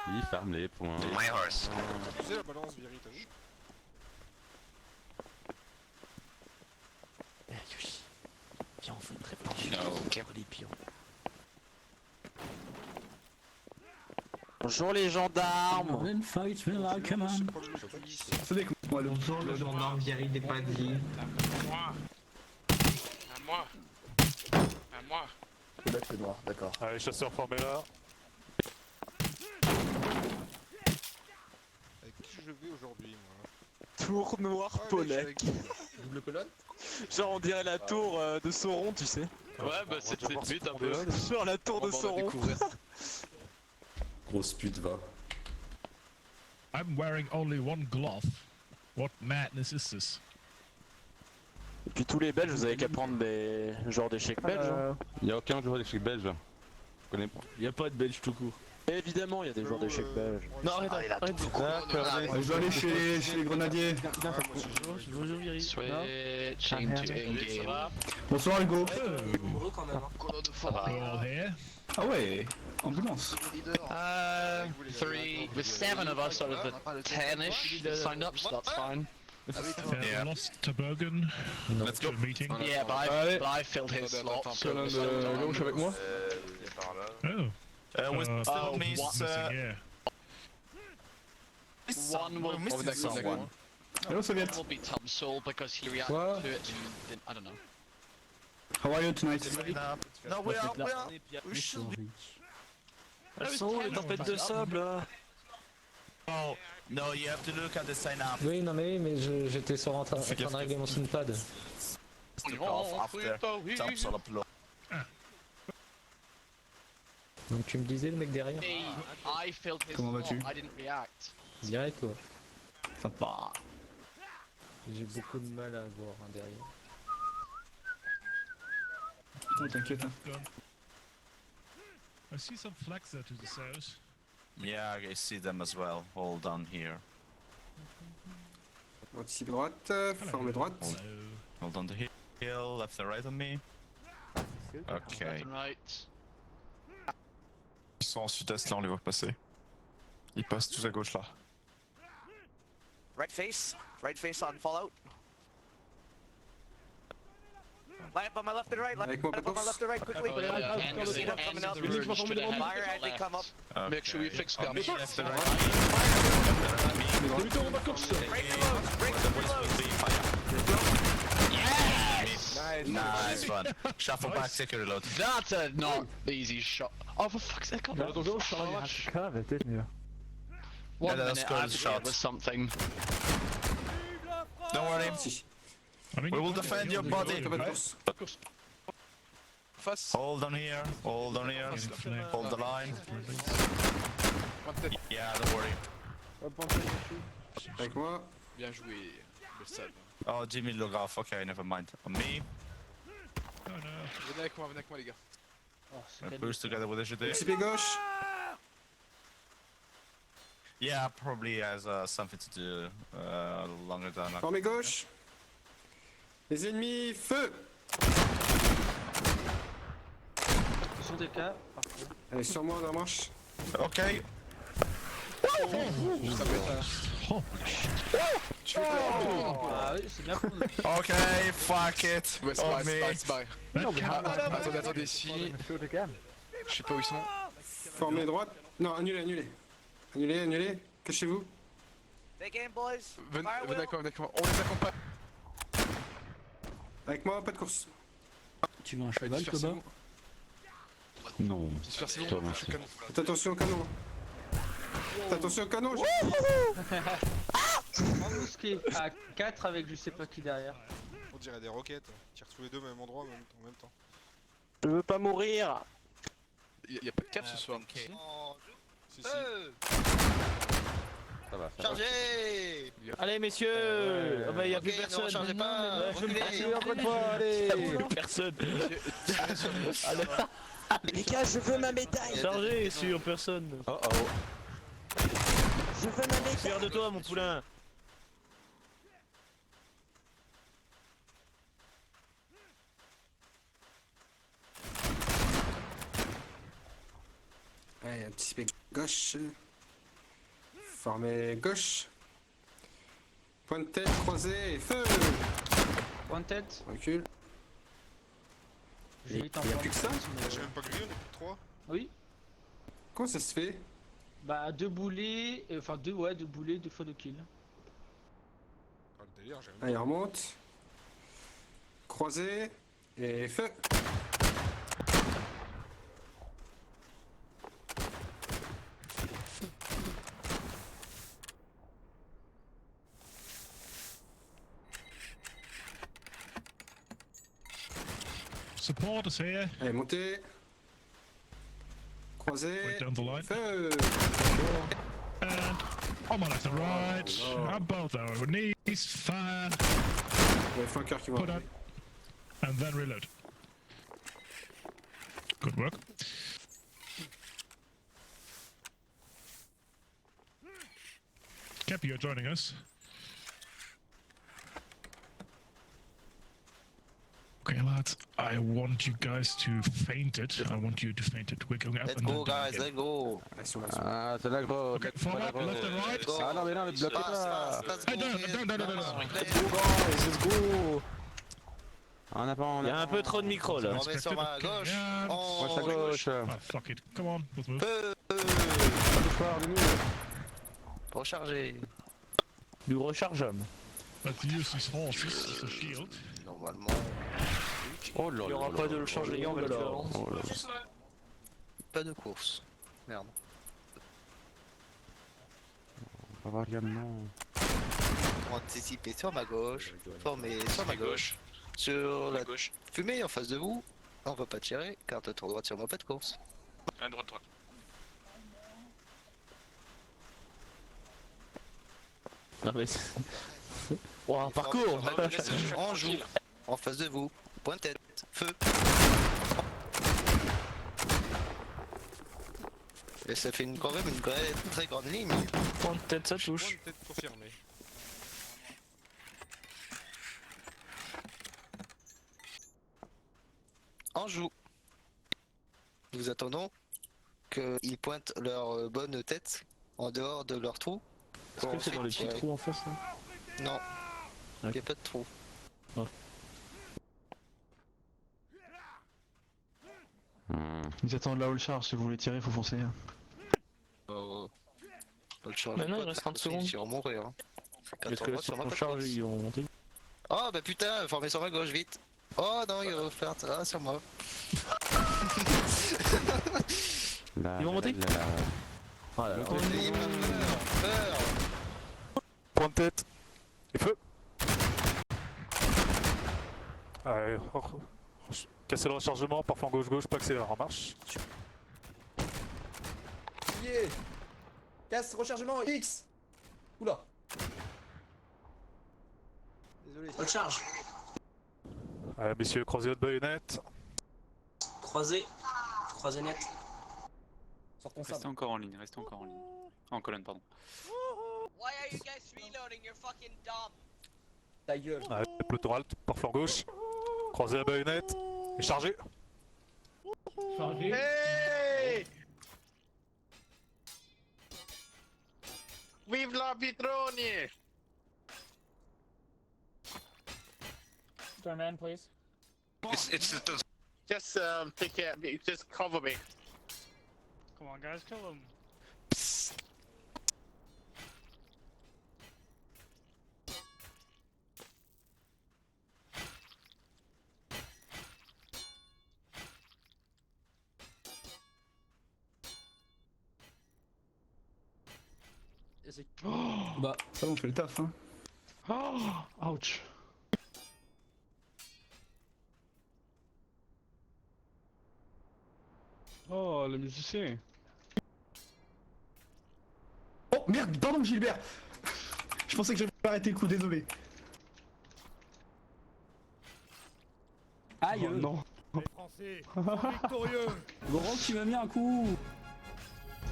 Il ferme les points. My horse. Tu sais la balance, Viri, t'as vu? Eh Yoshi, viens on fait une révolution contre les pions. Bonjour les gendarmes. Then fight me like a man. Bonjour le gendarme Viri des Paddy. À moi. À moi. Là c'est noir, d'accord. Allez, chasseurs formés là. Avec qui je vais aujourd'hui, moi? Tour noir Ah, mec, Polek. je suis avec- Double colonne. Genre on dirait la tour de Sauron, tu sais. Ouais, bah c'était le but un peu. Genre la tour de Sauron. Grosse pute va. I'm wearing only one glove. What madness is this? Et puis tous les Belges, vous avez qu'à prendre des genre des chèques belges. Hein. Il y a aucun joueur d'échecs belge. Je connais pas. Y'a pas de belge tout court. Évidemment, il y a des joueurs d'échecs belges. Non arrête, Ah, il a arrête. tout Je dois aller chez les grenadiers. Bonjour Viri. Switching to in-game. Bonsoir Hugo. All here. Ah ouais, ambulance. 7 of us out of the 10-ish signed up, so that's fine. Yeah. Lost Toboggan. Let's go. To a meeting. Yeah, Allez. but I filled his slot, so Colonne it's de gauche avec moi. Oh. one will someone. Hello Soviet. will be Tom Soul because he reacted What? to it. And I don't know. How are you tonight? No, we are. We should be. Elles sont les tempêtes de sable là. Oh, no, you have to look at the sign up. Oui, non mais oui, mais j'étais sur en train de régler mon synpad. Stick off after Tom Soul upload. Donc tu me disais le mec derrière? Me, I filled his Comment slot, vas-tu? I didn't react. Direct toi. Sympa. J'ai beaucoup de mal à voir hein, derrière. Oh, t'inquiète. Hein. I see some flags there to the south. Yeah, I see them as well. All down here. Droite ici droite, formez droite. Hello. Hold on the hill, left and right on me. Okay. Left and right. Ils sont en sud-est là, on les voit passer. Ils passent tous à gauche là. Right face on Fallout. Line up on my left and right. Avec moi, Line up on my left and right quickly. And See the them coming ends up. of the room should have Fire had as they come up. Make sure we fix guns. Left and right. Break the loads. Break the loads. Nice one. Shuffle back, take a reload. That's a not easy shot. Oh, for fuck's sake, I'm not so much. One that's minute, good I had to shot. with something. Don't worry. I mean, We will defend your body. Face. Hold on here. Hold on here. Hold the line. Yeah, don't worry. Avec moi. Bien joué, le sale. Oh, Jimmy log off. Okay, never mind. On me. Oh no. Venez avec moi les gars. We push together with the GD. Petit pied gauche. Yeah, probably has something to do longer than. Formez gauche. Les ennemis, feu. Ce sont des cas, parfait. Allez, sur moi, on marche. Okay. Ah oui, c'est bien cool. Okay, fuck it. Ouais, c'est On barré, c'est me. barré, c'est barré. Attendez, attendez, si. Je sais pas où ils sont. Formez droite. Non, annulez, annulez. Annulez, annulez. Cachez-vous. Take aim, boys. Venez avec moi, on les accompagne. Avec moi, pas de course. Tu veux un cheval, Koba? Dispersez-vous. Non. Dispersez-vous. Toi, non, je- Faites attention au canon. Faites attention au canon. Embusqué à 4 avec je sais pas qui derrière. On dirait des roquettes. Ils tirent tous les deux au même endroit en même temps. Je veux pas mourir. Y'a pas de cap ce soir. Si, si. Ça va. Chargez. Allez messieurs, bah y'a plus personne. Ne chargez pas. Je me suis encore une fois, allez. Personne. Les gars, je veux ma médaille. Chargez sur personne. Oh oh. Je veux ma médaille. Fier de toi mon poulain. Allez, anticiper gauche. Former gauche. Point de tête, croisé, feu. Point de tête. Recule. J'ai vite en Il y a plus que ça? J'ai même pas grillé, on est plus 3. Oui. Comment ça se fait? Bah, 2 boulets, enfin 2 boulets, 2 fois 2 kills. Ah, le délire, j'ai Allez, remonte. Croisé. Et feu. Support is here. Allez, montez. Croisé. Wait down the line. Feu. And on my left and right. And both our knees. Fire. Il y a les flanqueurs qui vont Put arriver. on. And then reload. Good work. Cappy, you're joining us. Okay, lads, I want you guys to faint it. I want you to faint it. We're going up Let's and go, then down guys, again. let's go. Allez, sur la zone. Ah, c'est la grosse. Okay, forward, left and right. Go. Ah non, mais non, mais bloqué là. Let's Hey, go, down, guys. down, down, down, down, down. Let's go. On a pas. Il y a un peu trop de micro là. On met sur ma gauche. Yeah. Moi, On à gauche. Ah, fuck it. Come on, let's move. feu. Fort de nous. Recharger. Du rechargeable. Let's use these horses as a shield. Normalement. Oh là là. Il n'y aura pas de rechargement de l'or. Oh là là. Pas de course. Merde. On va voir également. Anticiper sur ma gauche. Former sur ma gauche. Sur la gauche. Fumée en face de vous. On va pas tirer. Carte tour droite sur moi, pas de course. Droite. Non mais. Wow, parcours. On joue. En face de vous. Point de tête. Feu. Et ça fait quand même une très grande ligne. Point de tête, ça touche. Peut-être confirmé. En joue. Nous attendons qu'ils pointent leur bonne tête en dehors de leur trou. Est-ce que c'est dans les petits trous en face là? Non. Il n'y a pas de trou. Ils attendent là où le charge, si vous voulez tirer, faut foncer. Pas le charge. Mais non, il reste 30 secondes. Ils vont mourir. Hein. Parce que si on charge, ils vont monter. Oh bah putain, formez sur ma gauche, vite. Oh non, il va faire ça sur moi. Là, Ils vont monter. là, là. Voilà. Il m'a peur. Point de tête. Et feu. Allez, casser le rechargement, parfois en gauche-gauche, pas accélérer en marche. Yeah. Casse, rechargement, X. Oula. Désolé. Recharge. Allez, messieurs, croisez votre baïonnette. Croisé. Croisé net. Sortons ça. Restez encore en ligne, En colonne, pardon. Why are you guys reloading? You're fucking dumb. Ta gueule. Allez, peloton halte, parfois en gauche. Croisez la baïonnette. Et chargez. Hey! Vive la Pitroni! Doorman, please. It's just take care of me, just cover me. Come on guys, kill him. Bah, ça on fait le taf, hein. Oh, ouch. Oh, le musicien. Oh merde, pardon Gilbert. Je pensais que j'avais pas arrêté le coup, désolé. Aïe. Non. Les Français sont victorieux. Laurent qui m'a mis un coup.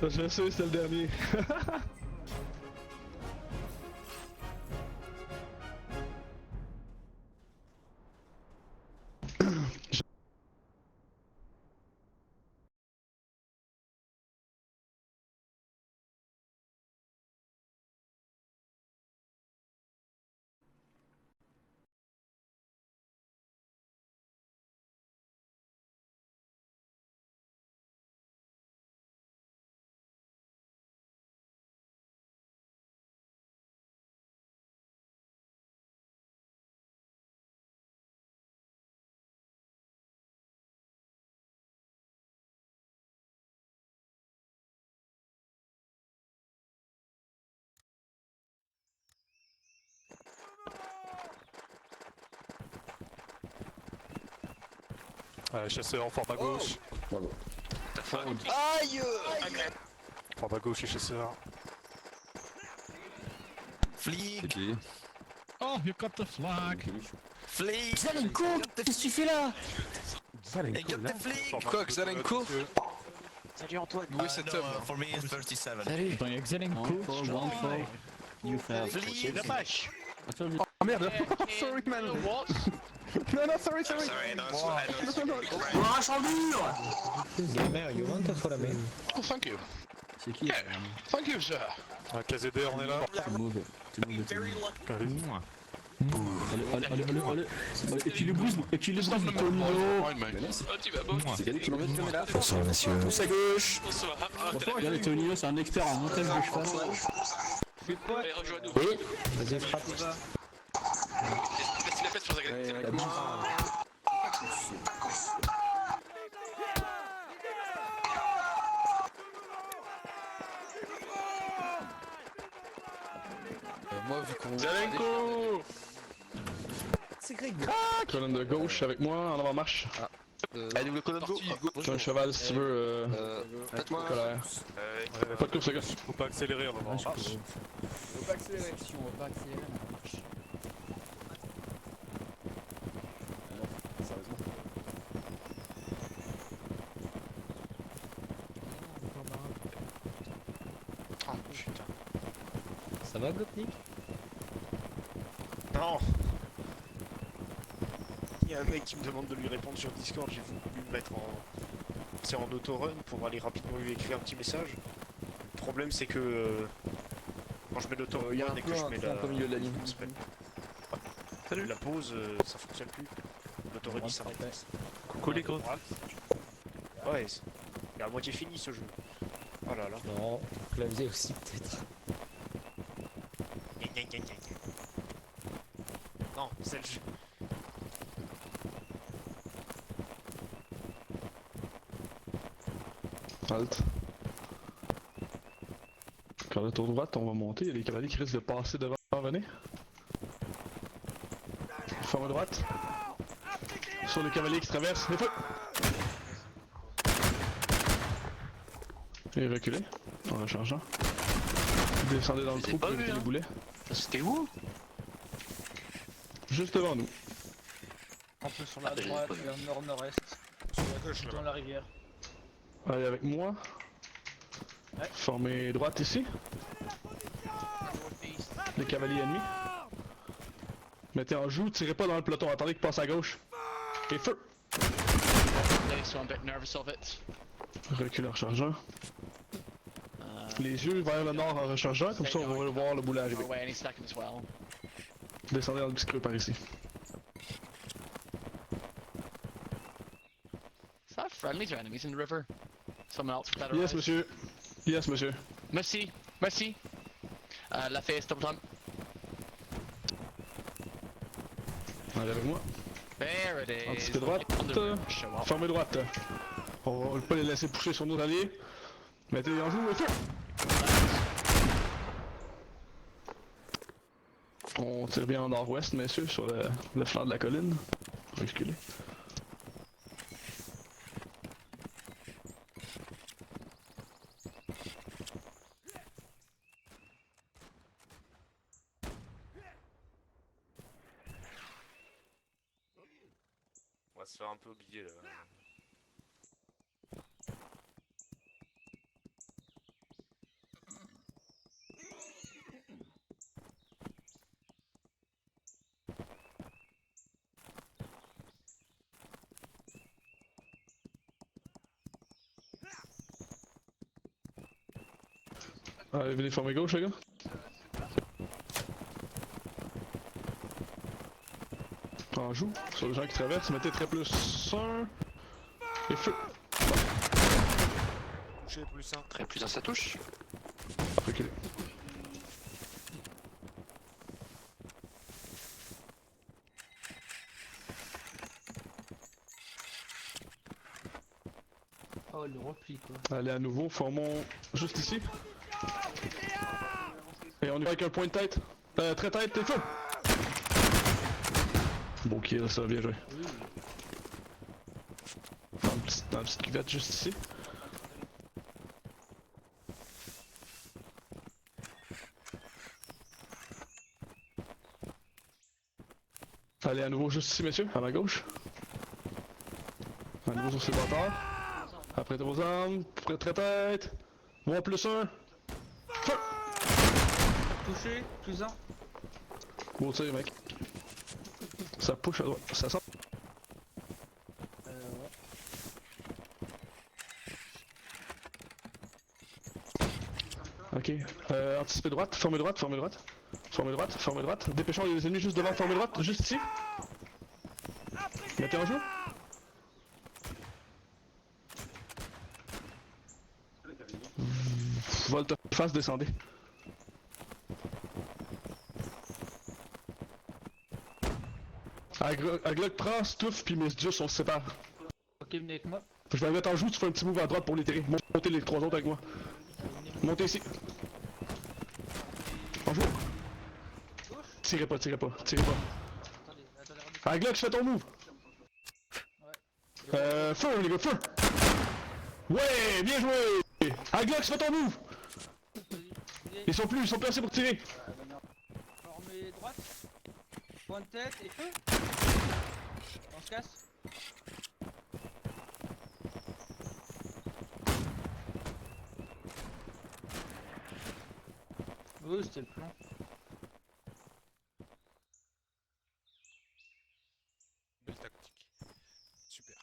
Ça, je sais, c'est le dernier. Chasseur en forme à gauche. Aïe! Forme à gauche et chasseur. Flic! Oh, you got the flag. Flic! Zelenko, qu'est-ce que tu fais là? Hey, got the flic! Quoi, Xalenko? Salut Antoine. Où est cet homme? For me, 37. Salut. Attends, y'a Xelenko. You have. Flic! Oh merde. Sorry man. What? Non, sorry. Gamer, you want to follow me? Oh, thank you. C'est qui? Thank you, sir. KZD, on est là. Move. Allez-y. Allez. Et tu le bouges, Tonio. C'est Yannick qui m'en met là. Bonsoir monsieur. Tous à gauche. Regardez, Tonio, c'est un expert en montage de cheval. Oui. Vas-y, frappe. Moi, vu qu'on. Zelenko! Colonne de gauche avec moi, en avant marche. Allez, double colonne go! J'ai un cheval si tu veux, Faites-moi. colère. Pas de course, les gars. Faut pas accélérer, on va voir. On va pas accélérer, on marche. Oh putain. Ça va, Gopnik? Non. Il y a un mec qui me demande de lui répondre sur Discord, j'ai voulu me mettre en... C'est en autorun pour aller rapidement lui écrire un petit message. Le problème c'est que... quand je mets l'autorun et que je mets la... milieu de la ligne. comment ça s'appelle Salut. La pause, ça fonctionne plus. L'autorun s'arrête. Coucou les gros. Ouais, c'est à moitié fini ce jeu. Oh là là. Non, clavier aussi peut-être. Gna, gna, gna, gna, gna. Non, c'est le jeu. Halt. Quand le tour droite, on va monter, il y a les cavaliers qui risquent de passer devant. Venez. Forme droite. Sur les cavaliers qui traversent, les feux! Et reculez, en rechargeant. Descendez dans le trou pour éviter les boulets. C'était où? Juste devant nous. Un peu sur la droite, vers le nord-nord-est. Dans la rivière. Allez avec moi. Ouais. Formez droite ici. Les cavaliers ennemis. Mettez en joue, tirez pas dans le peloton, attendez qu'il passe à gauche. Et feu! Recule en rechargeant. Les yeux vers le nord en rechargeant, comme ça on va voir le boulet arriver. Descendez dans le petit creux par ici. Yes monsieur. Yes monsieur. Merci. La face double time. Allez avec moi. There it is. Anticipez droite. Show up. Fermez droite. On va pas les laisser pousser sur nos alliés. Mettez en joue et feu! On tire bien en nord-ouest, messieurs, sur le flanc de la colline. Reculez. On va se faire un peu oublier là. Allez, venez former gauche, les gars. En joue, sur les gens qui traversent, mettez très plus 1 et feu. Touché plus 1. Très plus un, ça touche. Reculez. Oh, le repli quoi. Allez, à nouveau, formons juste ici. Et on y va avec un point de tête. Très tête, et feu! Bon kill, ça, bien joué. Dans la petite cuvette juste ici. Allez, à nouveau juste ici, messieurs, à ma gauche. À nouveau sur ces bâtards. Apprêtez vos armes, prêtez tête. Bon, plus un. Feu! Touché, plus un. Bon tir, mec. Ça push à droite, ça sent. Ouais. Ok, anticipez droite, formez droite, formez droite. Formez droite, formez droite. Dépêchons les ennemis juste devant, formez droite, juste ici. Mettez en jeu. Volte face, descendez. Aglock prend, stuff, puis mes dieux on se sépare. Ok, venez avec moi. Je vais mettre en joue, tu fais un petit move à droite pour les terrer. Montez les trois autres avec moi. Montez ici. En joue. Tirez pas, tirez pas, tirez pas. Attendez, Aglock, fais ton move. Feu les gars, feu. Ouais, bien joué. Aglock, fais ton move. Ils sont plus assez pour tirer. Formez droite. Point de tête et feu. On se casse. Oh, c'était le plan. Belle tactique. Super.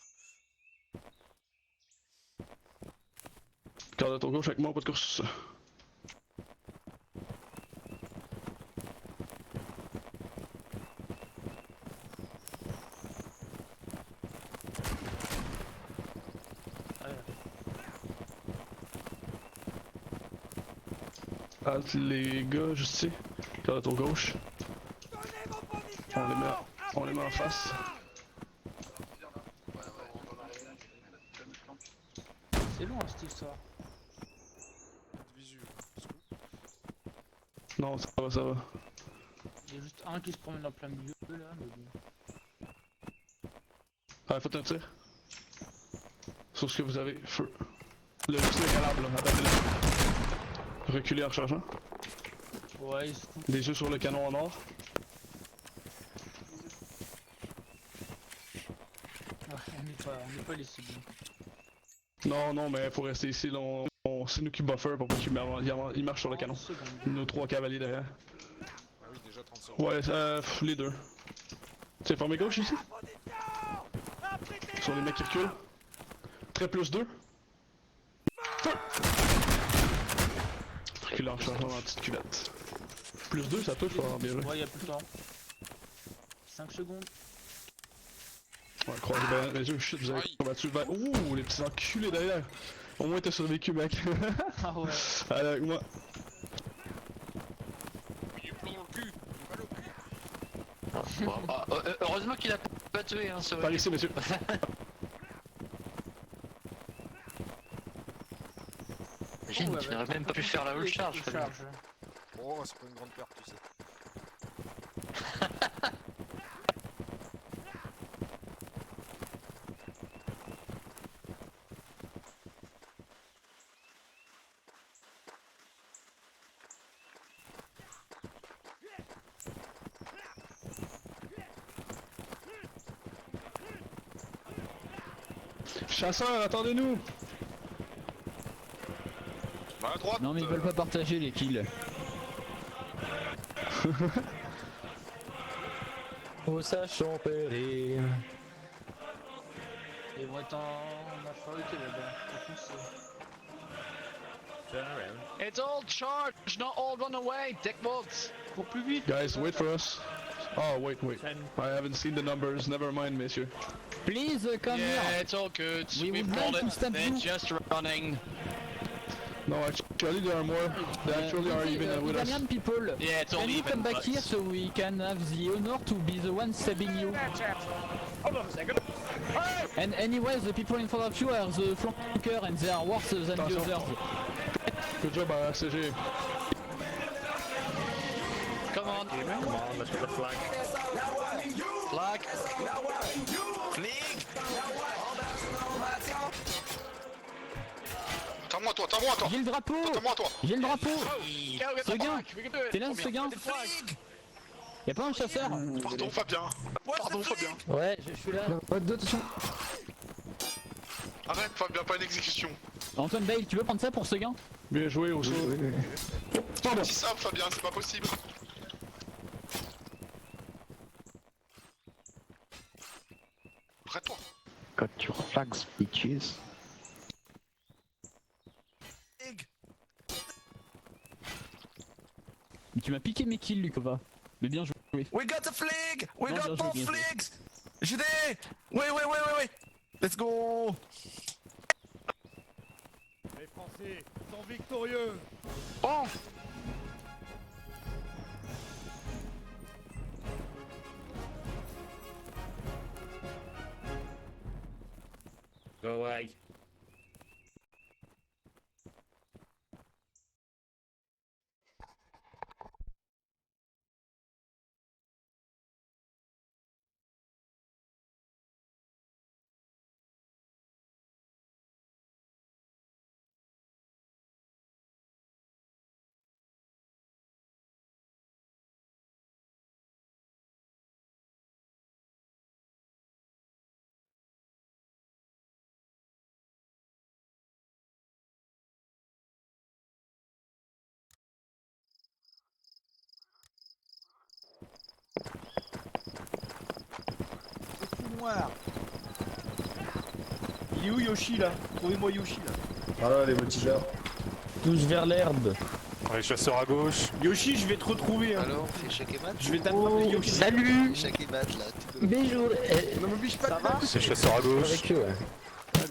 Garde à ton gauche avec moi, pas de course. Halt les gars, juste ici. Garde à ton gauche. On les met en face. C'est long hein, cette histoire. Visu. Non, ça va, ça va. Il y a juste un qui se promène en plein milieu là, mais bon. Ah, faites un tir. Sur ce que vous avez, feu. Le fusil calable, là, abattez-le. Reculez en rechargeant. Ouais, il se fout. Des yeux sur le canon en or. Ouais, on n'est pas les cibles. Non, non, mais faut rester ici, là, c'est nous qui buffer pour pas qu'il marche sur le canon. Nos trois cavaliers derrière. Ah oui, déjà 30 secondes. Ouais, les deux. C'est formé gauche ici? Sur les mecs qui reculent. Très plus 2. Feu! Reculez en rechargeant dans la petite cuvette. Plus 2, ça touche pas bien joué. Ouais, y'a plus le temps. 5 secondes. Ouais, croisez bien les yeux, shit, vous avez combattu. Ouh, les petits enculés derrière. Au moins t'as survécu, mec. Ah ouais. Allez, avec moi. Il plomb au cul. Mal au cul. Heureusement qu'il a pas tué, hein, ce. Par ici, messieurs. Imagine, tu n'aurais même pas pu faire la wall charge. Oh, c'est pas une grande perte, tu sais. Chasseurs, attendez-nous. À droite. Non mais ils veulent pas partager les kills. Au sachant périr. Ils vont être en majorité là-bas. Faut foncer. It's all charged, not all run away, dickbugs. Pour plus vite. Guys, wait for us. Oh, wait. I haven't seen the numbers. Never mind, messieurs. Please come Yeah, here. it's all good. We We've would got like to it. stab They're you. just running. No, actually there are more. They actually are even with us. Italian people, Yeah, it's all can you even. come back but- here so we can have the honor to be the one stabbing you? And anyway, the people in front of you are the flanker and they are worse than the Attention. others. Good job, RCG. Come on. Come on, let's get the flag. Flag. Flic. moi toi, t'as moi toi. J'ai le drapeau. T'as moi toi. J'ai le drapeau. Seguin, t'es là Seguin? Y'a pas un chasseur? Pardon Fabien. Pardon Fabien. Ouais, je suis là. Arrête Fabien, pas une exécution. Antoine Bale, tu veux prendre ça pour Seguin? Bien joué au saut. Pardon. Dis ça Fabien, c'est pas possible. Arrête-toi. Got your flags, bitches. Mais tu m'as piqué mes kills, Lukova. Mais bien joué. We got a flag! We Non, got bien joué, both bien joué. flags! JD! Oui! Let's go! Les Français sont victorieux. Oh! Go away. Noir. Il est où Yoshi là? Trouvez-moi Yoshi là. Voilà les voltigeurs. Tous vers l'herbe. Les chasseurs à gauche. Yoshi, je vais te retrouver. Hein. Alors, c'est échec et mat. Je vais t'attraper Yoshi. Salut. Échec et mat là. Tu peux... Bonjour. Ne m'oblige pas. Ça va? C'est chasseurs à gauche. Avec eux, ouais.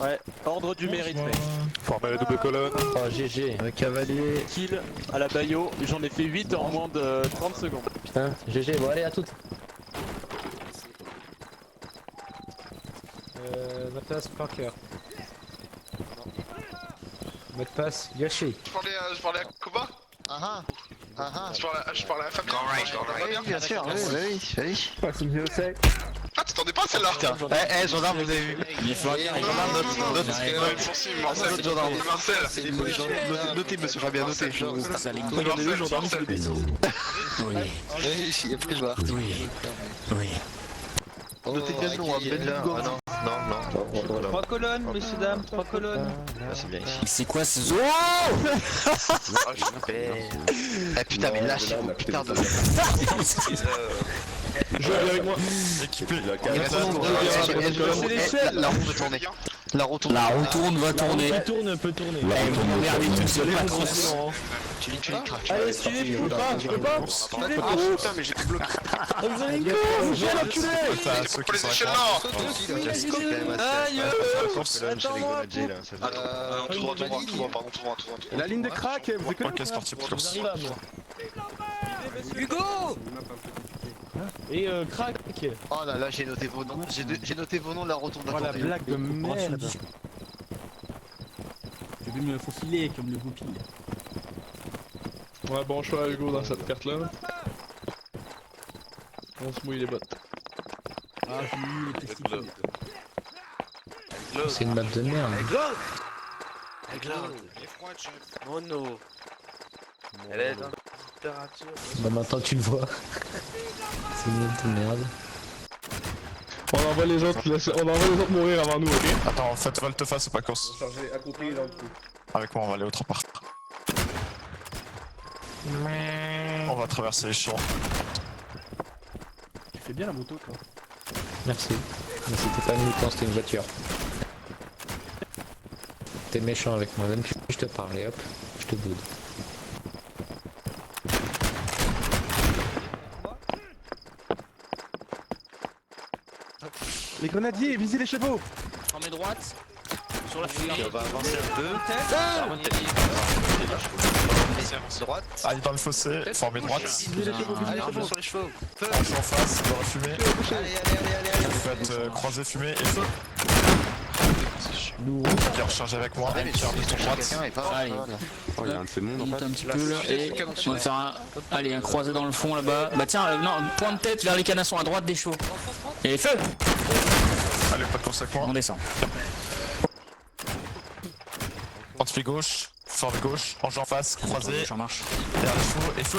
Ouais, ordre du mérite, mec. Former la double colonne. Oh, GG. Un cavalier. Kill à la Bayo, j'en ai fait 8 en moins de 30 secondes. Putain, GG. Bon, allez, à toutes. Mot de passe, Parker. Mot de passe, Yoshi. Je parlais à Koba. Je parlais à Fabien. Oui, bien sûr, oui. Ah, t'attendais pas à celle-là. Eh, gendarme, vous avez vu? Il faut Marcel. gendarme. Marcel. Notez, monsieur Fabien, notez. Marcel. Oui, j'ai pris le voir. Oui. Notez bien le nom, hein, non. 3 colonnes, messieurs dames, 3 colonnes. C'est quoi ce zoo? Ah putain, mais lâche, putain de... Je viens avec moi. Équipé. La roue va tourner. La roue tourne. La roue tourne, va tourner. Peut tourner. Regardez tout seul, pas trop. Tu craques. Allez, suivez, je peux pas. Ah putain, mais j'étais bloqué. Vous avez une course, j'ai l'enculé. T'as ceux qui sont à tout droit, La ligne de crack, vous êtes Ok, c'est parti pour course. Hugo! Et crack. Oh là là, j'ai noté vos noms. J'ai noté vos noms, la retourne Oh la blague de merde. Je vais me faufiler comme le goupil. Ouais, bon choix Hugo dans cette carte là. On se mouille les bottes. Ah, j'ai mis les testicules. C'est une map de merde. Mono. Elle est dans température. Bah maintenant tu le vois. C'est une map de merde. On envoie les autres mourir avant nous, ok? Attends, faites volte-face, c'est pas course. Chargé à côté dans le trou. Avec moi, on va aller autre part. On va traverser les champs. Tu fais bien la moto toi. Merci. Mais c'était pas une mouton, c'était une voiture. T'es méchant avec moi, même plus je te parle et hop, je te boude. Les grenadiers, visez les chevaux. Formez droite. Sur la fusée. On va avancer un peu. Droite. Allez dans le fossé, formez droite. Allez, on sur les chevaux. Feu. Marchez en face, dans la fumée. Allez. Vous faites croiser fumée et feu. Bien rechargez avec moi. Allez, Tire de ton droite. Allez. Oh, il y a un de ces mondes en Monte fait. un petit peu là et on va faire un... Allez, un croisé dans le fond là-bas. Bah tiens, non, point de tête vers les canassons à droite des chevaux. Et feu! Allez, pas de course avec moi. On descend. Fortifie gauche, forme gauche, enjeu en face, croisé, En marche. derrière les chevaux et feu.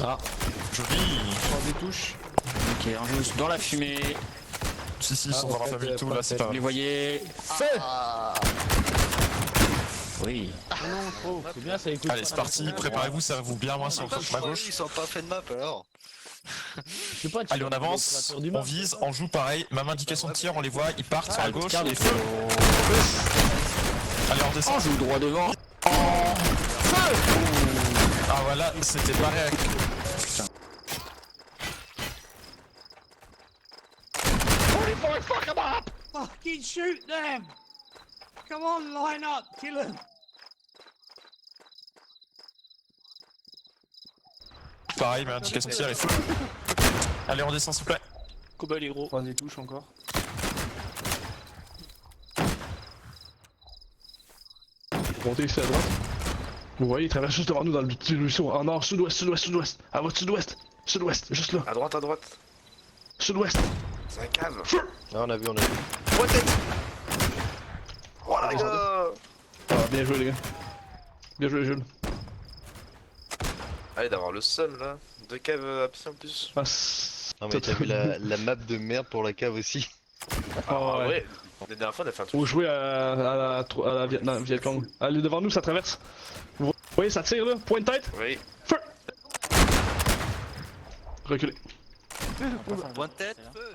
Ah, Joli. 3 des touches. Ok, un jeu dans la fumée. Si, ils sont Ah, dans leur en fait, famille tout pas là, de c'est tête. pas Vous les grave. voyez. Feu. Oui. C'est bien, ça écoute. Allez, c'est parti, préparez-vous, servez-vous bien moins sur ma gauche. Ils sont pas fait de map alors. Je sais pas, Allez, on avance, on vise, on joue pareil, même indication de tir, on les voit, ils partent sur la gauche et feu. Allez, on descend. On joue droit devant. Ah voilà, c'était pas réac. Fucking shoot them! Come on, line up, kill them! Pareil, mais indication de tir et feu. Allez, on descend s'il vous plaît. Combat les gros. 3 des touches encore. Montez ici à droite. Vous voyez, il traverse juste devant nous dans le petit ruisseau. En nord, sud-ouest, sud-ouest, sud-ouest. À votre sud-ouest. Sud-ouest, juste là. À droite, à droite. Sud-ouest. C'est un cave. Ah, on a vu, on a vu. Oh tête. Oh la gars. Ah, bien joué, les gars. Bien joué, Jules. Allez, d'avoir le seum là. Deux caves absents en plus. Ah, Non, mais t'as vu la map de merde pour la cave aussi. Ah ouais. La dernière fois, on a fait un truc. Faut jouer à la Vietcong. Allez, devant nous, ça traverse. Vous voyez, ça tire là. Point de tête. Oui. Feu. Reculez. Point de tête, feu.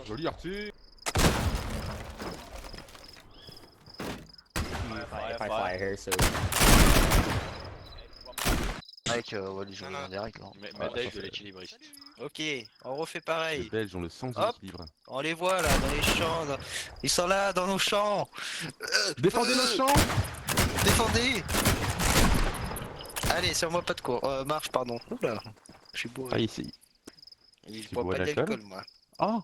Joli Arthur. Mec, on va lui jouer en direct là. Médaille de l'équilibriste. Ok, on refait pareil. Les Belges ont le sens de Hop. l'équilibre. On les voit là dans les champs. Ils sont là dans nos champs. Défendez nos champs. Défendez. Allez, sur moi pas de cours. Marche, pardon. Oula, je suis bourré. Ah, ici. Et je tu bois bois pas de l'alcool d'alcool moi. Ah.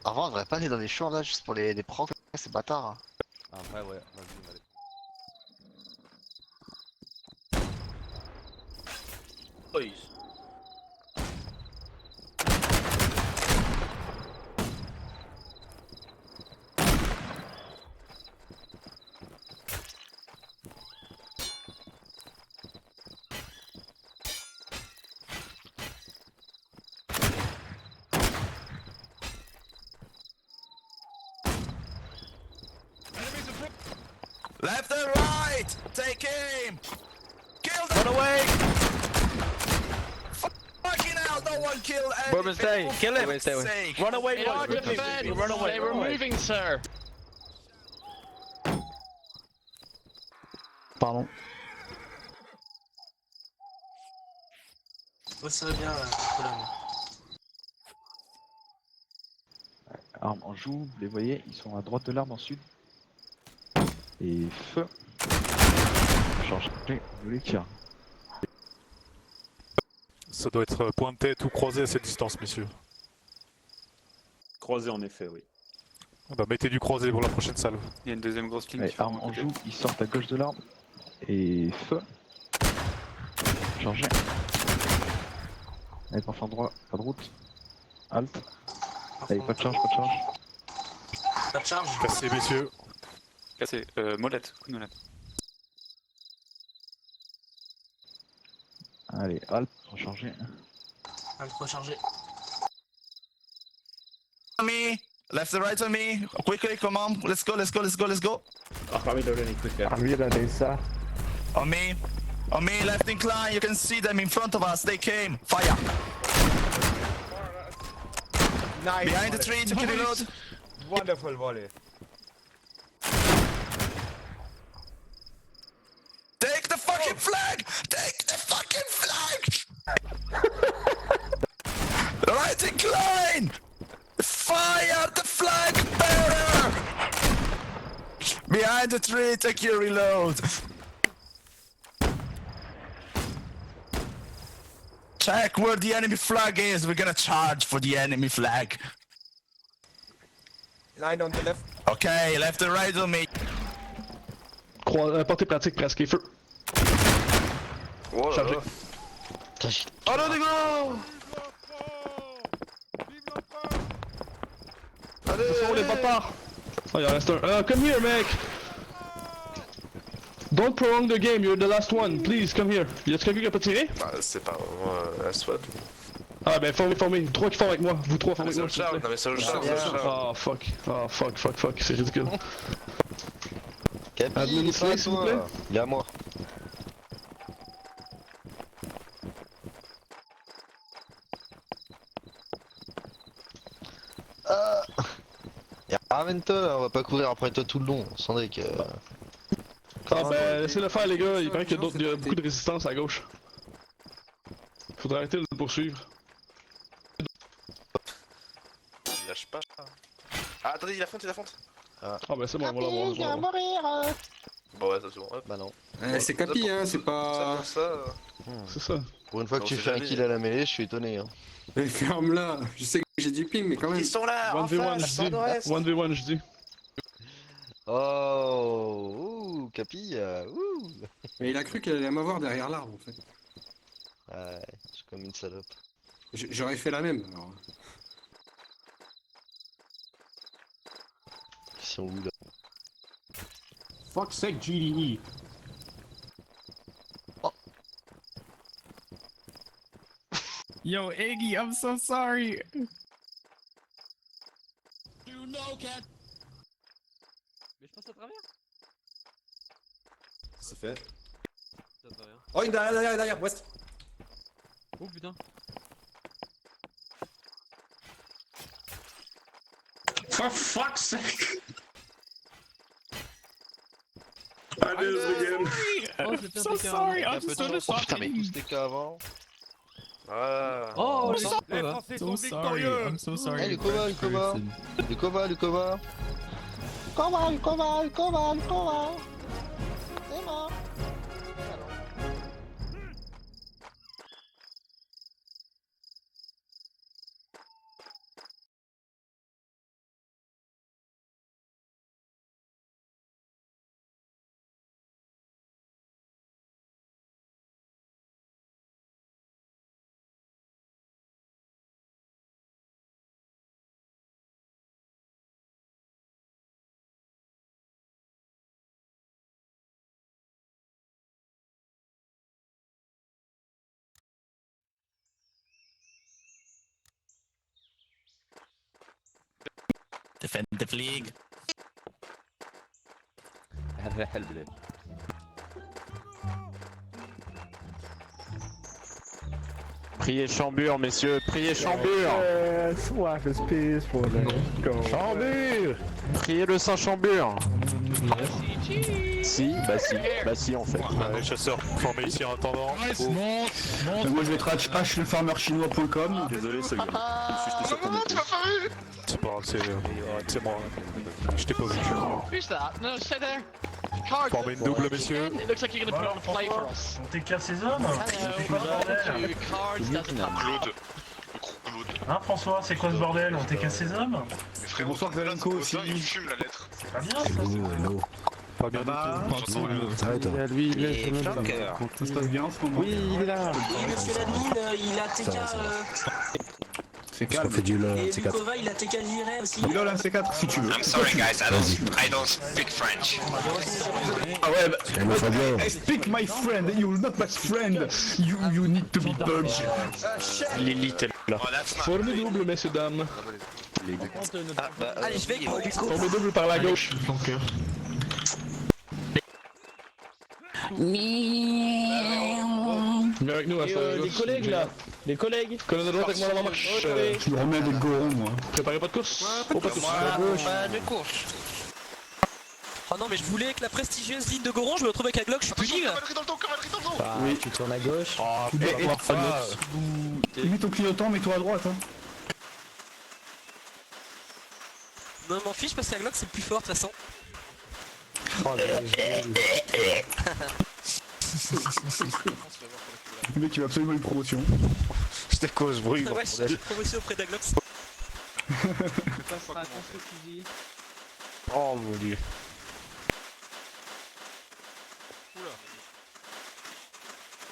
En vrai, on devrait pas aller dans les champs là juste pour les prendre. C'est bâtard. Ah, ouais, ouais. Vas-y, allez. Boys. Left and right! Take aim! Kill them! Run away! Fucking hell, no one kill anything! stay. Kill him. For fuck's sake. Run away, boys. Run away. They were moving, sir. Pardon. Ça va bien, Arme en joue, vous les voyez, ils sont à droite de l'arbre en sud. Et feu. Change. Vous les tirez. Ça doit être point de tête ou croisé à cette distance, messieurs. Croisé en effet, oui. Bah mettez du croisé pour la prochaine salve. Il y a une deuxième grosse ligne. Allez, arme en joue, ils sortent à gauche de l'arbre. Et feu. Chargez. Allez, pas fin droit, pas de route. Halt. Allez, pas de charge, pas de charge. Pas de charge. Cassé, messieurs. Cassé. Molette. Coup de molette. Allez, halt, recharger. Recharger. On me! Left and right on me! Quickly, come on! Let's go, let's go, let's go, let's go! On me! On me, left incline, you can see them in front of us, they came! Fire! Nice. Behind the tree, take a reload! Wonderful volley. Take the fucking flag! Take the fucking flag! Right incline! Fire the flag bearer! Behind the tree, take your reload! Check where the enemy flag is, we're gonna charge for the enemy flag. Line on the left. Okay, left and right on me. Portée pratique presque. Feu. Oh là Chargé. là. Oh no, they go! Ce sont les bâtards. Oh, il en reste un. Come here, mec! Don't prolong the game, you're the last one. Please, come here. Y'a-tu quelqu'un qui a pas tiré? Bah, c'est pas vraiment la SWAT. Ah, ben, formez. 3 qui forment avec moi. Vous 3 formez avec moi. C'est au char, non mais c'est au char, c'est au char. Oh, fuck. Oh, fuck. C'est ridicule. Capi, Admin il est Slay, pas s'il vous plaît. toi. Il est à moi. Y'a ramène-toi là, on va pas courir après toi tout le long, Sandrick. Ah, ben, laissez-le faire, les gars. Il paraît qu'il y a beaucoup de résistance à gauche. Faudrait arrêter de le poursuivre. Il lâche pas. Ah, attendez, il affronte. Ah, ben, c'est bon, on va l'avoir. Il va mourir. Bon, ouais, ça c'est bon. Hop. Bah non. C'est Capi, hein, c'est pas. C'est ça. Pour une fois que Non, tu c'est fais un jamais- kill à la mêlée, je suis étonné. Hein. Mais ferme-la. Je sais que j'ai du ping, mais quand même. Ils sont là, en 1v1, face, je sans dis. le reste. 1v1, je dis. Oh, ouh, Capi, ouh. Mais il a cru qu'elle allait m'avoir derrière l'arbre, en fait. Ouais, je suis comme une salope. J'aurais fait la même, alors. Ils sont où là? Fuck's sake, GDE. Yo, Iggy, I'm so sorry. You know, cat. Mais je passe à travers. C'est fait. Ça fait rien. Oh, une derrière, West. Oh putain. For fuck's sake. I did it again. Oh, I'm so sorry. Un I'm peu de so chance, putain, mais sorry. tous tes cas avant. Ah. Oh, Les Français sont So sorry. victorieux. I'm so sorry. Eh, Lukova. Lukova. C'est mort. Defend the fleet. Priez Chambure, messieurs, priez Chambure! Chambure! Priez le Saint Chambure! Si, en fait. Les chasseurs formés ici en attendant. Nice, monte. Moi, je vais être hlefarmerchinois.com. Désolé, c'est bien. C'est pas grave, c'est moi. Je t'ai pas vu. Who's that? No, stay there. Formez une double, messieurs. It looks like you're gonna put on a play for us. On t'écarte ces hommes? Hello, cards doesn't have Hein, François, c'est quoi ce bordel? On t'écarte ces hommes? Bonsoir, Valenco aussi. C'est pas bien, ça, Pas bien du tout. Lui, Et flanqueur. Ça se passe bien en ce moment. Oui, il est là. Et monsieur l'admin, il a TK. C'est calme. Et Lukova, il a TK Jiret aussi. Il a un C4 si tu veux. I'm sorry guys, I don't speak French. Ah ouais, bah, I speak my friend, you're not my friend. You need to be purged. L'élite est là. Oh, that's not Formez double, messieurs, dames. Ah, bah, Allez, je vais avec mon Luco. Formez double par la gauche. Viens avec nous à ça. Les collègues là, les collègues. Colonne de droite avec moi dans la marche. Je me remets avec Goron, moi. Préparez pas de course. Oh, pas de course. pas de course. Oh non, mais je voulais avec la prestigieuse ligne de Goron, je me retrouve avec un Glock, je suis plus libre. Oui. Tu tournes à gauche. Mets ton clignotant, mets-toi à droite. Hein. Non, m'en fiche parce qu'un Glock c'est le plus fort de toute façon. Le mec, il va absolument une promotion. C'était quoi ce bruit? Ouais, je suis promotion auprès d'un Glock. Je passerai à contre-fusil. Oh mon dieu.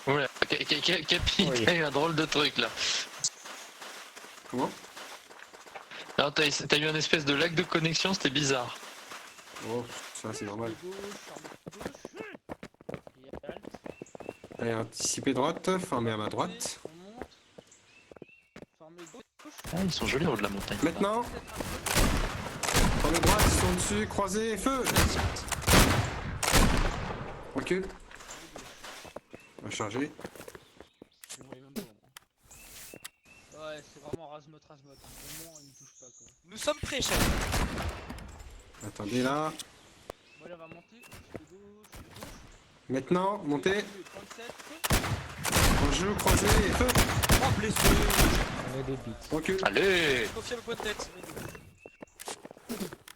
Oula, Capi, t'as eu un drôle de truc là. Comment? Non, t'as eu un espèce de lag de connexion, c'était bizarre. Oh, ça c'est normal. Gauche, fermé gauche. Et halte. Allez, anticiper droite, former à ma droite. On monte. Fermé gauche. Ah, ils sont jolis au haut de la montagne. Maintenant, former droite, ils sont dessus, croisés, feu. Recule. On va charger. Ouais, c'est vraiment rasmot. Au moins, il me touche pas quoi. Nous sommes prêts, chef. Attendez là. Bon, là, on va monter. De gauche. Maintenant, montez. 37. On joue, croisé et feu. Oh, blessé. On est des bites. Recule. Allez. Confirme point de tête.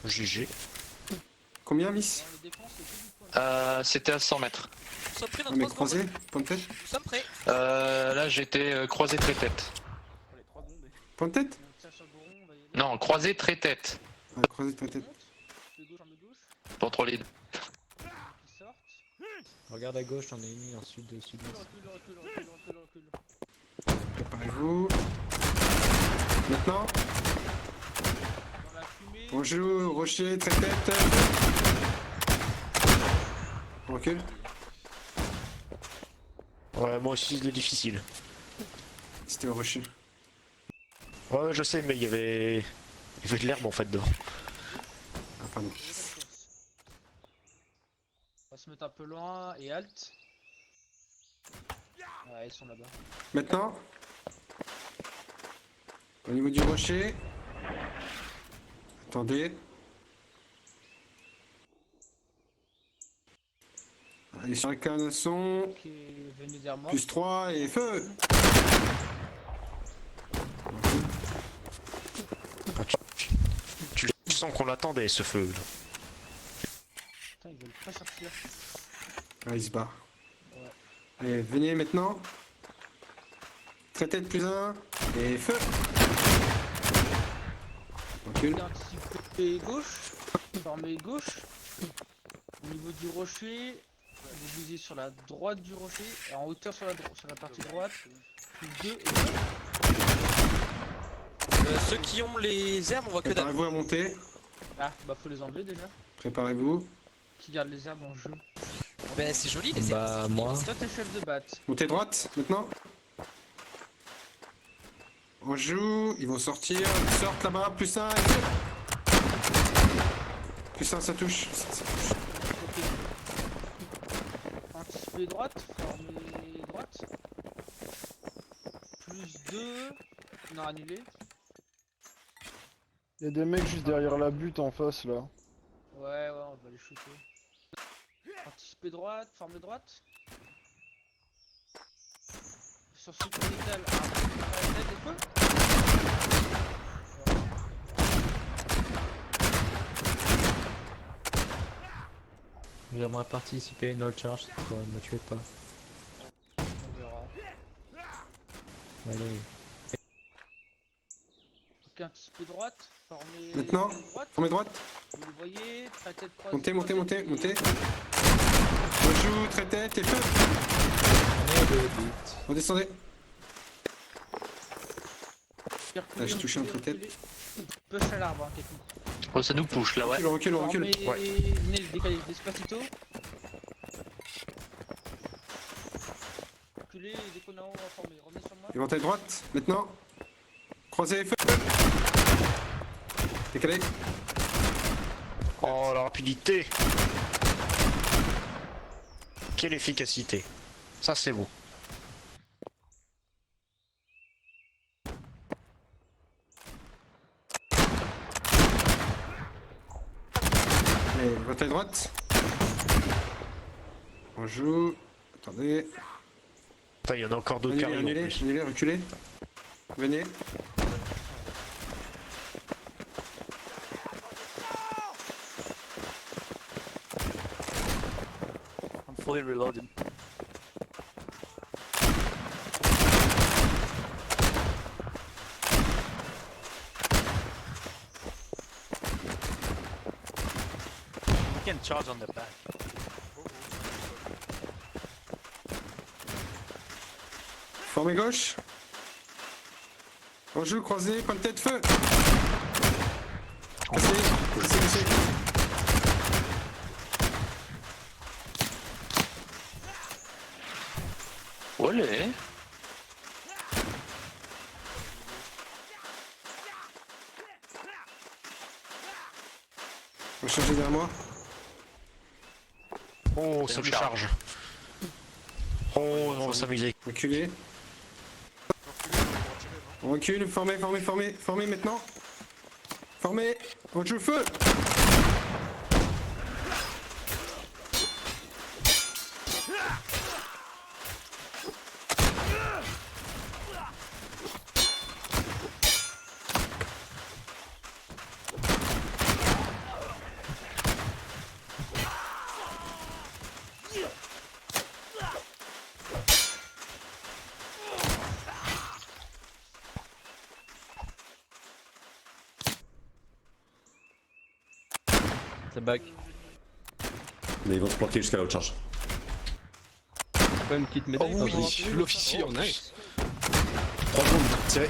GG. Combien, Miss? C'était à 100 mètres. Nous sommes prêts dans On met 3 secondes. croisé, point de tête. Nous sommes prêts. Là, j'étais croisé très tête. Point de tête. Non, croisé très tête. Ah, croisé, point de tête. Contre les deux. Regarde à gauche, t'en as une en sud-est. Recule. Préparez-vous. Maintenant, Dans la fumée. on joue, rocher, très tête. On recule. Ouais, moi aussi, il est difficile. C'était au rocher. Ouais, je sais, mais il y avait de l'herbe en fait dehors. Ah, pardon. On va se mettre un peu loin et halte. Ouais, ils sont là-bas. Maintenant, au niveau du rocher. Attendez. Allez sur le canasson. Ok, venez derrière moi. Plus 3 et feu. Tu sens qu'on l'attendait ce feu. Là. Putain, ils veulent pas sortir. Ah, il se barre. Ouais. Allez, venez maintenant. Très tête plus 1 et feu. Recule. Anticiper gauche. Former gauche. Au niveau du rocher. Vous visez sur la droite du rocher. Et en hauteur sur la partie droite. Plus 2 et 2. Ceux qui ont les herbes, on voit que dalle. Préparez-vous à monter. Ah, bah faut les enlever déjà. Préparez-vous. Qui garde les herbes en jeu? Ben c'est joli les herbes. Bah, moi. Toi t'es chef de batte. Montez droite maintenant. On joue, ils vont sortir. Ils sortent là-bas, plus 1 et feu. Plus 1, ça touche. Anticiper droite, former droite. Plus 2. Non, annulé. Il y a des mecs juste derrière la butte en face là. Ouais, on va les shooter. Anticiper droite, former droite. Sur ce qui métal, la tête et feu. J'aimerais participer à une autre charge, c'est quoi, ne me tuez pas. On verra. Allez. Ok, anticiper droite, former Maintenant, droite. formez droite. Vous le voyez, très tête croisée. Montez, montez, montez, montez. On joue, très tête et feu. Redescendez. Là, j'ai touché un très tête. Push à l'arbre, hein, technique. Oh, ça nous push là, ouais. On recule, on recule. Formez- Ouais. Venez le décaler despacito. Reculez, et dès qu'on est en haut, on va former. Revenez sur moi. Éventail droite, maintenant. Croisez et feu. Décalé. Oh la rapidité. Quelle efficacité. Ça c'est beau. Allez, éventail droite. On joue. Attendez. Putain, il y en a encore d'autres qui Annulez, arrivent. en annulez, plus. annulez, reculez. Venez. I'm fully reloaded. We can charge on the back. Formez gauche. On joue, croisé, point de tête, feu. Cassez, cassez, cassez. Olé. On va changer derrière moi. Oh, ça me charge. Oh, on va s'amuser. Reculez. On recule, formez maintenant. Formez, on joue le feu. Ça bug. Mais ils vont se planquer jusqu'à l'autre charge. Pas une petite médaille. Oh oui, l'officier en a. 3 secondes, tirez.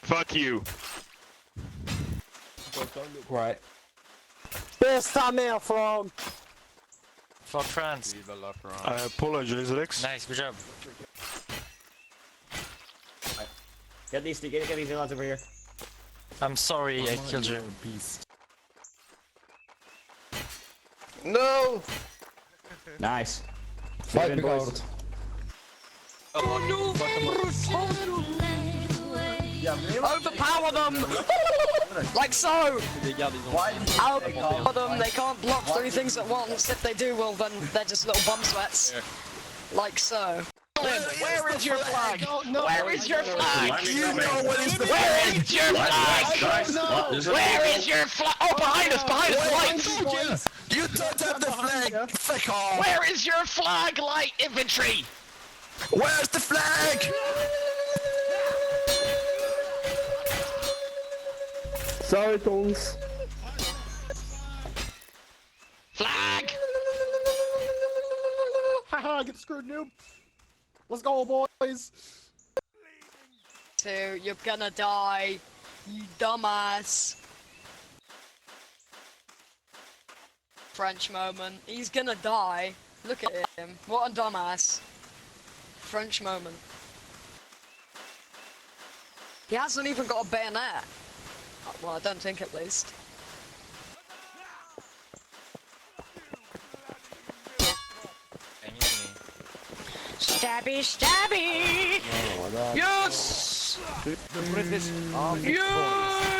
Fuck you. Ouais. Best ta mère, Frog! Fuck France. I apologize, Alex. Nice, good job. Get these lads over here. I'm sorry I killed you. No! Nice. Fight me out. Oh no! Overpower them! Like so! Overpower them, they can't block 3 things at once. If they do, well then they're just little bum sweats. Like so. Where is your flag? Where is your flag? You know what is the Where is your flag? Where is your flag? Oh, behind us, lights! You don't have the flag! Fuck off! Where is your flag, light infantry? Where's the flag? Sorry, Tongs. Flag! Haha, get screwed, noob! Let's go, boys! So, you're gonna die, you dumbass. French moment. He's gonna die. Look at him. What a dumbass. French moment. He hasn't even got a bayonet. Well, I don't think at least. Stabby, stabby! Yes! The British Army. Yes!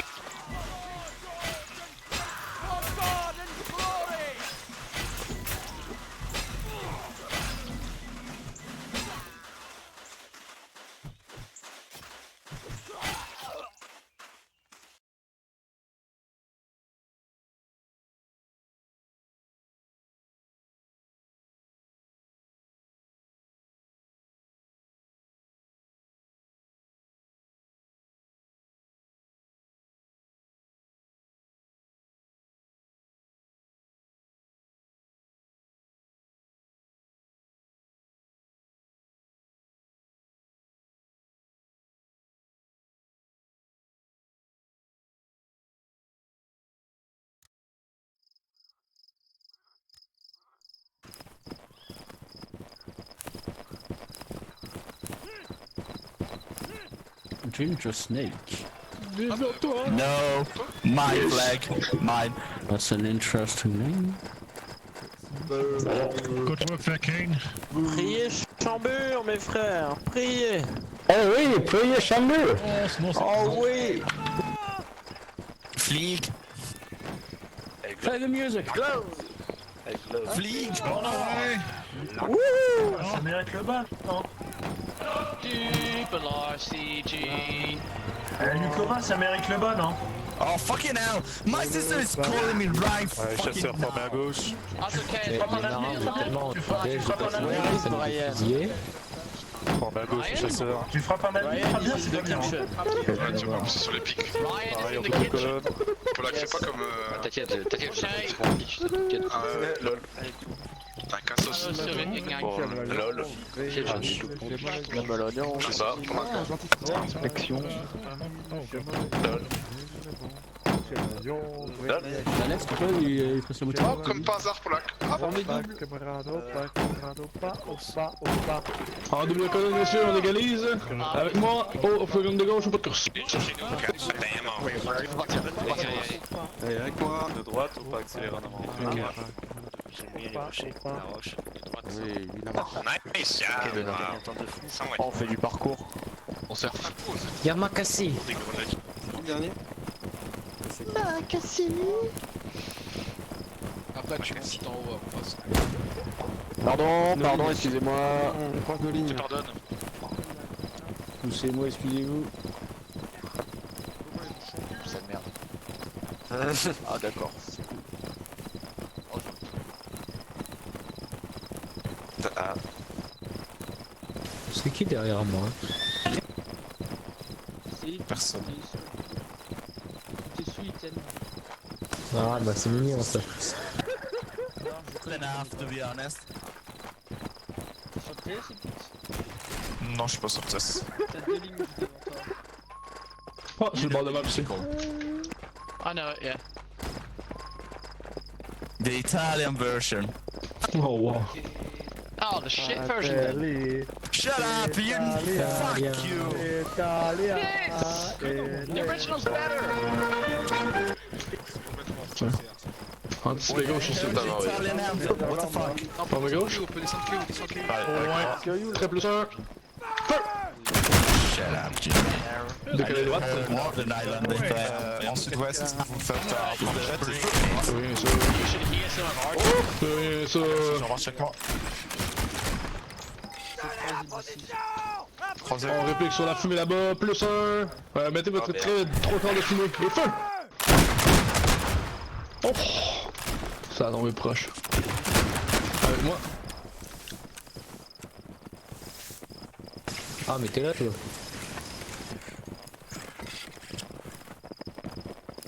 Ginger snake. No, my flag, mine. That's an interesting name. Good work there, King. Priez Chambure, mes frères, priez. Oh oui, priez Chambure. Oh oui. Flieg. Play the music. Flieg. Wouh. Ça mérite le bas, non? CG. Nicolas, ça mérite le bas, non? Oh fucking hell! My sister is calling me right Ouais, chasseur formé à gauche. That's okay. Les marins ont tellement d'âge de passer Formé à gauche, chasseur. Tu frappes un ami, très bien, c'est bien. Ouais, tu vas pousser sur les pics. Pareil, en double colonne. Polak, fais pas comme. T'inquiète, Okay. t'inquiète. Ah ouais, lol. T'as qu'un sauce. Lol. Je sais pas. Inspection. Alex, tu peux il presse le moteur. Oh, comme par hasard pour la. En double colonne, messieurs, on égalise. Avec moi, au feu de gauche ou pas de course. Allez, avec moi. De droite ou pas accélérer en avant. J'aime bien les rochers, la roche. Oui, évidemment. Nice, On fait du parcours. On sert. Yamakasi. Dernier. Après, tu me cites en haut, on passe. Pardon, excusez-moi. On croise nos lignes. Je pardonne. Poussez-moi, excusez-vous. Sale merde. Ah d'accord. Ah. C'est qui derrière moi? Personne. T'es sous Iten. Ah bah c'est mignon ça. Enough, to be honest. Sur TS, c'est petit. Non, je suis pas sur TS. T'as 2 lignes juste devant toi. Oh, c'est le bord de map aussi. I know it, yeah. The Italian version. Oh wow. Oh, the shit version then. Shut up, you fuck you. Yes! The original's better! Anticipé gauche ici. Italian anthem, what the fuck? Forme gauche. On peut descendre que, descendre que. Ouais. Très plus 1. Shut up, Jim. Décoller droite. Northern Island, en sud-ouest, vous faites un planchette. Oui, ça. Oui, ça. J'en chaque mois. On réplique sur la fumée là-bas. Plus 1. Mettez votre trait 3 quarts de fumée. Et feu! Oh! Ça a tombé proche. Avec moi. Ah mais t'es là toi.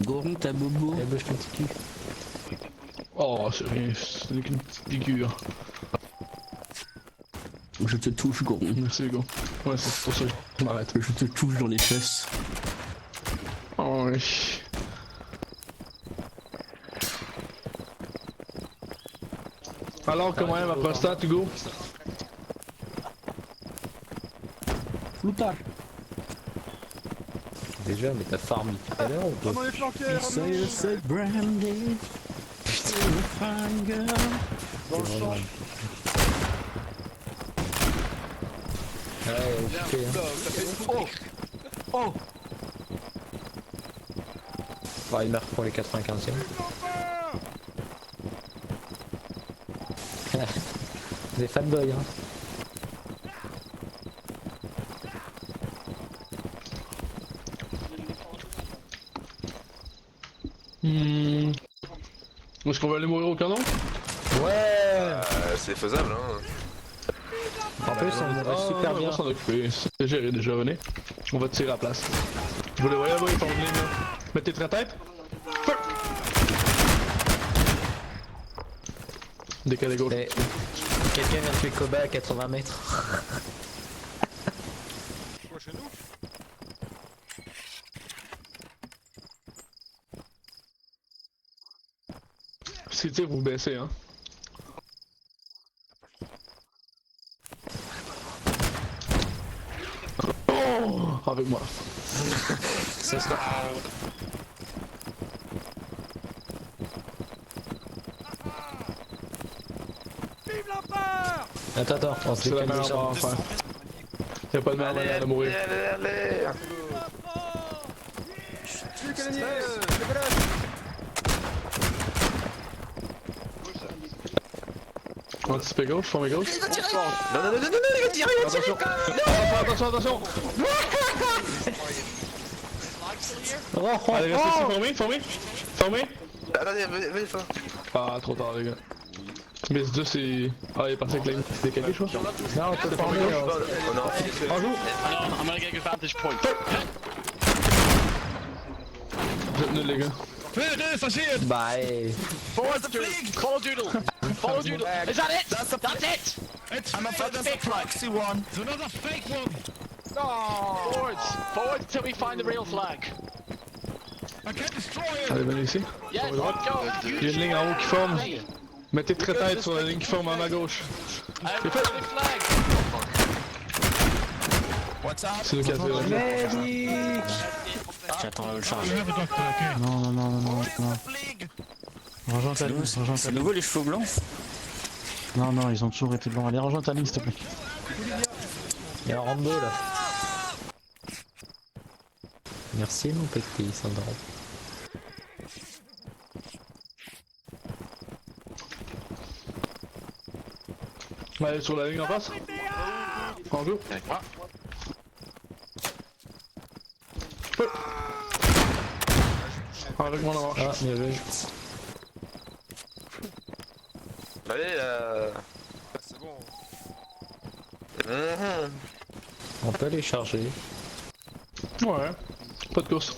Goron ta bobo. Eh ben je petit cul. Oh, c'est rien, c'est qu'une petite piqûre. Je te touche Goron. Merci go. Ouais, c'est pour ça que je m'arrête. Je te touche dans les fesses. Oh oui. Alors comment est ma prostate Hugo? Floutard. Déjà mais t'as farm tout à l'heure ou pas? On est flanqués, C'est Brandy. Fine girl. dans le champ. Ouais, occupé hein. Oh! Bah, il marque pour les 95e. Des fanboys hein. Est-ce qu'on va aller mourir au canon? Ouais. C'est faisable, hein. En plus on va super bien. On va s'en occuper, c'est géré déjà, venez. On va tirer à la place. Vous les voyez là-bas, ils font une ligne là. Mettez très tête. Feu! Décalé gauche. Quelqu'un vient de tuer Koba à 80 mètres. Quoi chez nous? Si tu vous baissez hein. Oh, avec moi. C'est ça. Vive l'empereur! Attends, on se C'est la décale meilleure déjà. part à faire. Y'a pas de meilleure manière de mourir. Anticipé gauche, formé gauche. Non, Attention. Allez, restez ici, formé. Allez, venez, fin. Ah, trop tard, les gars. Mais ce 2 c'est. Ah, il est parti avec la ligne. C'était décalé, je crois. Non, on peut le former. En joue. I'm gonna get a vantage point. Vous êtes nuls, les gars. Bah, Forward the fleet! Call Doodle! Follow you. Is that it? That's it! I'm afraid that's a proxy one. It's another fake one. No. Forwards until we find the real flag. I can't destroy it. Allez, venez ici. Yes, Sur la droite. go. Il y a une ligne en haut qui forme. Mettez très tête sur la ligne qui forme en à gauche. C'est fait. C'est le cas de J'attends le charge. You have a doctor, okay. Non. Rejoins ta ligne, rejoins ta C'est ligne. nouveau les cheveux blancs. Non, ils ont toujours été blancs. Allez, rejoins ta ligne, s'il te plaît. Il y a un Rambo là. Merci mon petit Sandro. Allez, sur la ligne en face. En deux. Feu. Avec moi là-bas. Ah, bien joué. Allez, C'est bon. On peut les charger. Ouais. Pas de course.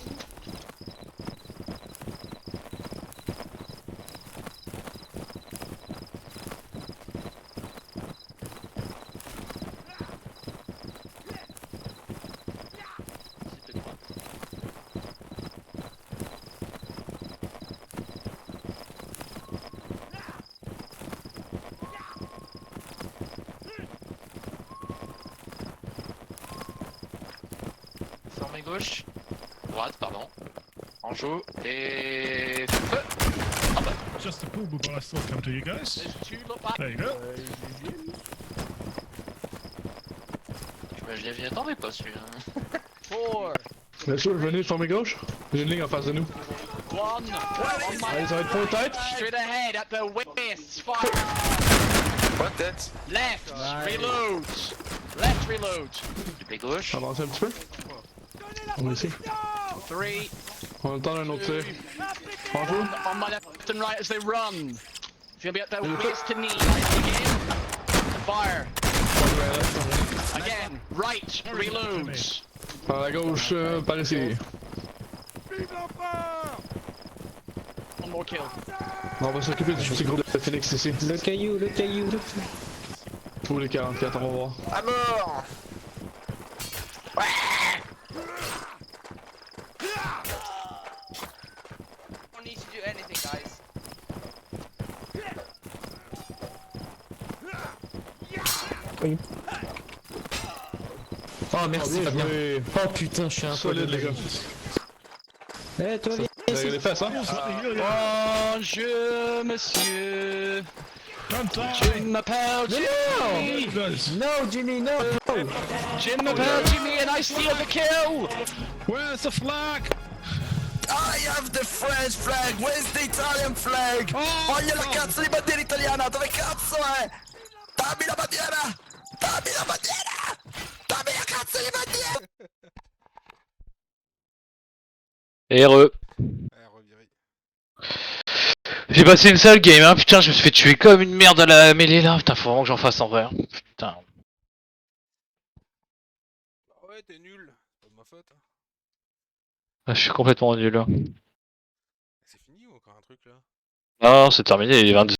Formé gauche. Droite, pardon. En joue. Et... feu. Ah bah. Just a pool, but I still come to you guys. There you go. Je m'y attendais pas celui-là. 4. Bien sûr, venez former gauche. J'ai une ligne en face de nous. 1. Allez, ça va être point tête. Straight ahead at the waist. Fire. Point tête. Left. Reload. Left reload. Du gauche. Avancez un petit peu. On est ici. 3. On attend un autre tir. En joue. On my left and right as they run. If you'll be at the waist to knee. Again. Fire. Again. Right. Reloads. Par la gauche, par ici. One more kill. On va s'occuper du petit groupe de Phoenix ici. Le caillou. Tous les 44, on va voir. À mort. Don't need to do anything, guys. Oh merci Fabien. Oh putain, je suis un peu Solide les gars. Eh toi Vous avez les fesses hein? Bonjour, monsieur. Je m'appelle Jimmy. No Jimmy, no. Je m'appelle Jimmy and I steal the kill. Where's the flag? I have the French flag, where's the Italian flag? Voglio la cazzo di bandiera italiana, dove cazzo è? Dammi la bandiera! Dammi la bandiera! Dammi la cazzo di bandiera! RE. J'ai passé une sale game, hein, putain, je me suis fait tuer comme une merde à la mêlée là, putain, faut vraiment que j'en fasse en vrai. Hein. Putain. Ouais, t'es nul. C'est pas de ma faute. Hein. Ah, je suis complètement nul là. C'est fini ou encore un truc là? Non, c'est terminé, il est 22.